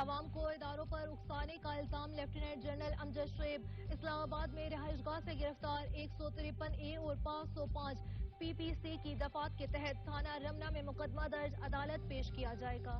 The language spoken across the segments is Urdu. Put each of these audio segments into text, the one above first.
عوام کو اداروں پر اکسانے کا الزام لیفٹیننٹ جنرل امجد شعیب اسلام آباد میں رہائش گاہ سے گرفتار 153A اور 505 PPC کی دفعات کے تحت تھانہ رمنا میں مقدمہ درج عدالت پیش کیا جائے گا۔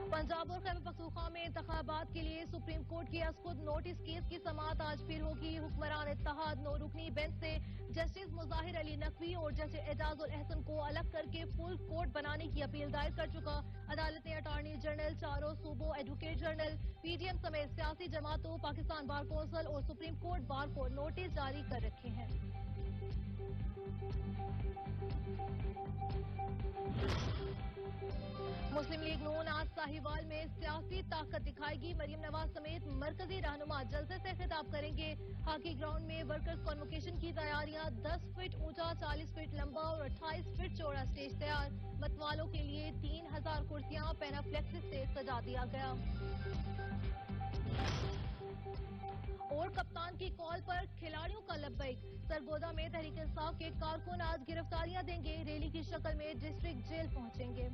پنجاب اور خیبر پختونخوا میں انتخابات کے لیے سپریم کورٹ کی از خود نوٹس کیس کی سماعت آج پھر ہوگی۔ حکمران اتحاد 9 رکنی بینچ سے جسٹس مظاہر علی نقوی اور جسٹس اعجاز الاحسن کو الگ کر کے فل کورٹ بنانے کی اپیل دائر کر چکا۔ عدالت نے اٹارنی جنرل، چاروں صوبوں، ایڈوکیٹ جنرل، PGM سمیت سیاسی جماعتوں، پاکستان بار کونسل اور سپریم کورٹ بار کو نوٹس جاری کر رکھے ہیں۔ مسلم لیگ نون آج ساہیوال میں سیاسی طاقت دکھائے گی۔ مریم نواز سمیت مرکزی رہنما جلسے سے خطاب کریں گے۔ ہاکی گراؤنڈ میں ورکرز کنوکیشن کی تیاریاں، 10 فٹ اونچا، 40 فٹ لمبا اور 28 فٹ چوڑا اسٹیج تیار۔ متوالوں کے لیے 3000 کرسیاں پینا فلیکس سے سجا دیا گیا۔ اور کپتان کی کال پر کھلاڑیوں کا لبیک، سرگودا میں تحریک انصاف کے کارکن آج گرفتاریاں دیں گے، ریلی کی شکل میں ڈسٹرکٹ جیل پہنچیں گے۔